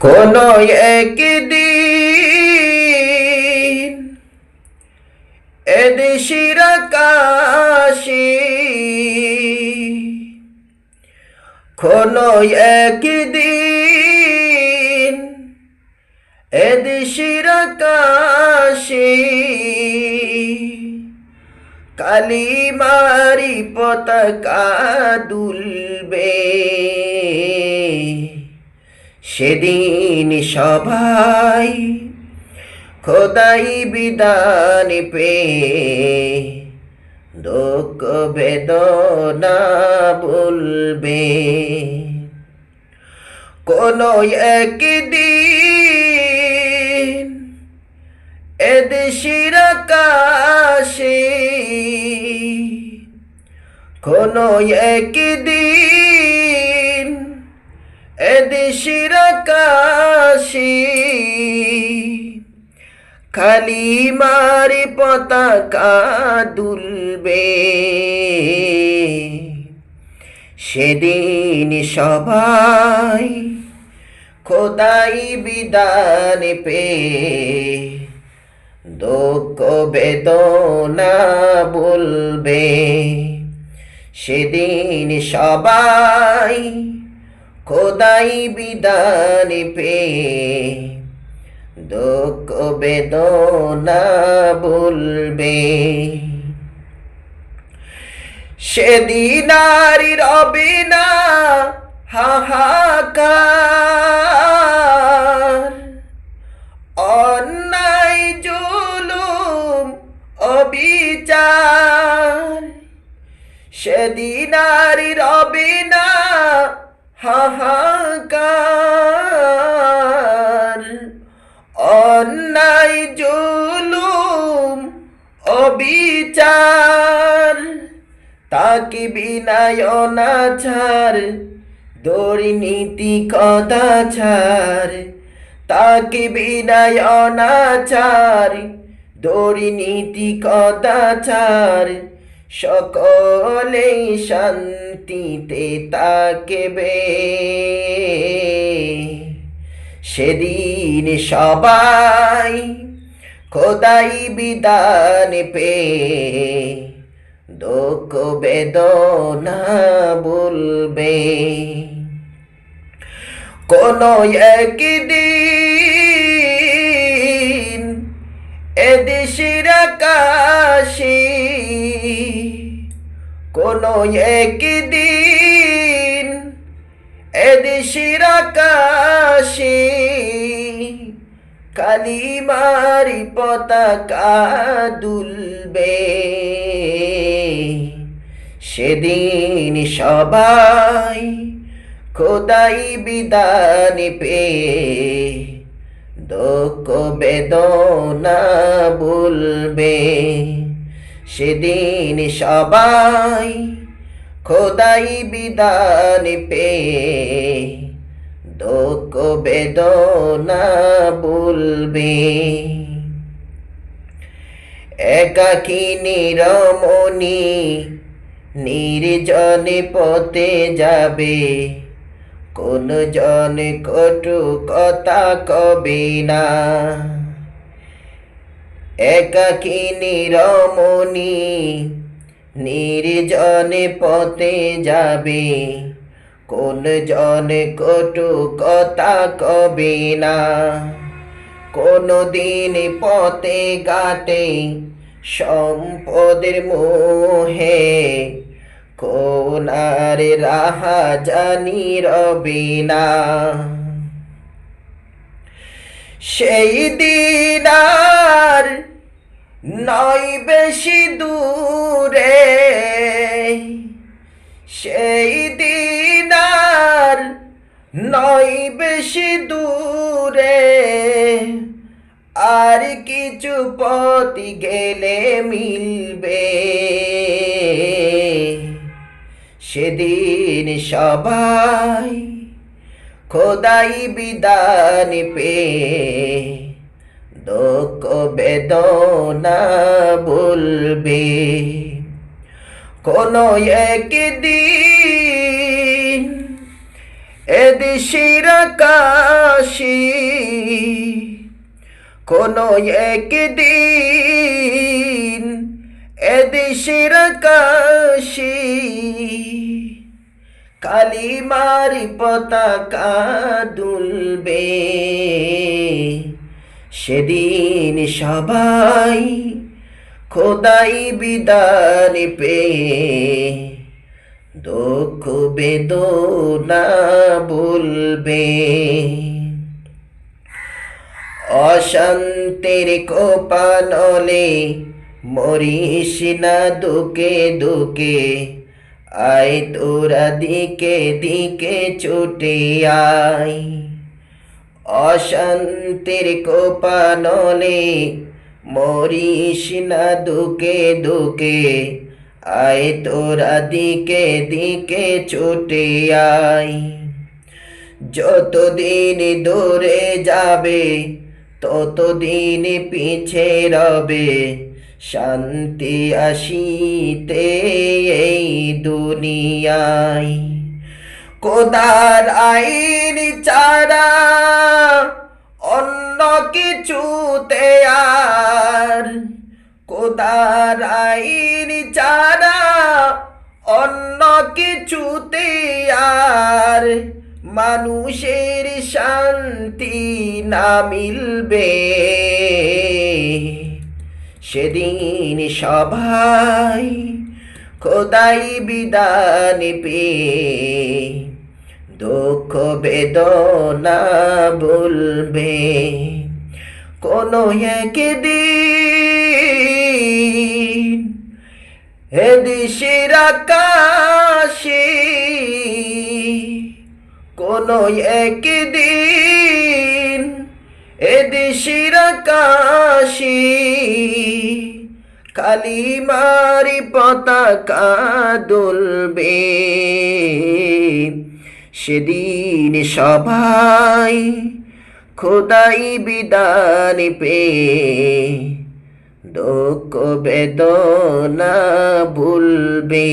কোনো একদিন এদেশের আকাশে কোনো একদিন এদেশের আকাশে কালিমারি পতাকা দুলবে। সেদিন সবাই খোদাই বিধান পে দুঃখ বেদনা বলবে। কোনো একদিন এদেশের আকাশে কোনো একদিন এদেশের আকাশে কালিমার পতাকা দুলবে। সেদিন সবাই খোদাই বিধান পে দুঃখ বেদনা বলবে। সেদিন সবাই খোদাই বিধান পে দুঃখ বেদনা বলবে। সেদিন আর রবে না হাহাকার, অন্যায় জুলুম অবিচার। সেদিন আর রবে না হাহাকার, অন্যায় জুলুম অবিচার। তাকে বিনায় অনাচার দুর্নীতি কদাচার, তাকে বিনায় অনাচার দুর্নীতি কদাচার। সকলেই শান্তিতে থাকবে। সেদিন সবাই খোদাই বিধান পে দুঃখ বেদনা বলবে। কোনো একদিন এদেশের আকাশে কোনো একদিন এদেশের আকাশে কালিমারি পতাকা দুলবে। সেদিন সবাই খোদাই বিধান পে দুঃখ বেদনা বলবে। সেদিন সবাই খোদাই বিধান পে দুঃখ বেদনা বলবে। একাকী নিরমণি নির্জনে পথে যাবে, কোন জন কটু কথা কবে না। একাকী নিরমণি নির্জনে পথে যাবে, কোন জন কটু কথা কবে না। কোনো দিন পথে ঘাটে সম্পদের মোহে, কোন আর রাহা জানি রবে না। সেই দিন আর নয় বেশি দূরে, সেই দিন আর নয় বেশি দূরে। আর কিছু পথ গেলে মিলবে। সেদিন সবাই খোদাই বিধান পে দুঃখ বেদনা বলবে। কোনো একদিন এদেশের আকাশে কোনো একদিন, এদেশের আকাশে কালিমার পতাকা দুলবে। সেদিন সবাই খোদাই বিধান পেয়ে দুঃখ বেদনা বলবে। অশান্তির কোপানলে মরিস না দুকে দুকে, আয় তোরা দিকে দিকে ছুটে আয়। অশান্তির কোপানলে মরিস না দুকে দুকে, আয় তোরা দিকে দিকে ছুটে আয়। যতদিন দূরে যাবে ততদিন পিছে রবে, শান্তি আসিতে এই দুনিয়ায়। খোদার আইন ছাড়া অন্য কিছুতে আর, খোদার আইন ছাড়া অন্য কিছুতে আর মানুষের শান্তি না মিলবে। সেদিন সবাই খোদাই বিধান পেয়ে দুঃখ বেদনা বলবে। কোনো একদিন এদেশের আকাশে, কোনো একদিন এদেশের আকাশে কালিমার পতাকা দুলবে। সেদিন সবাই খোদাই বিধান পেয়ে দুঃখ বেদনা ভুলবে।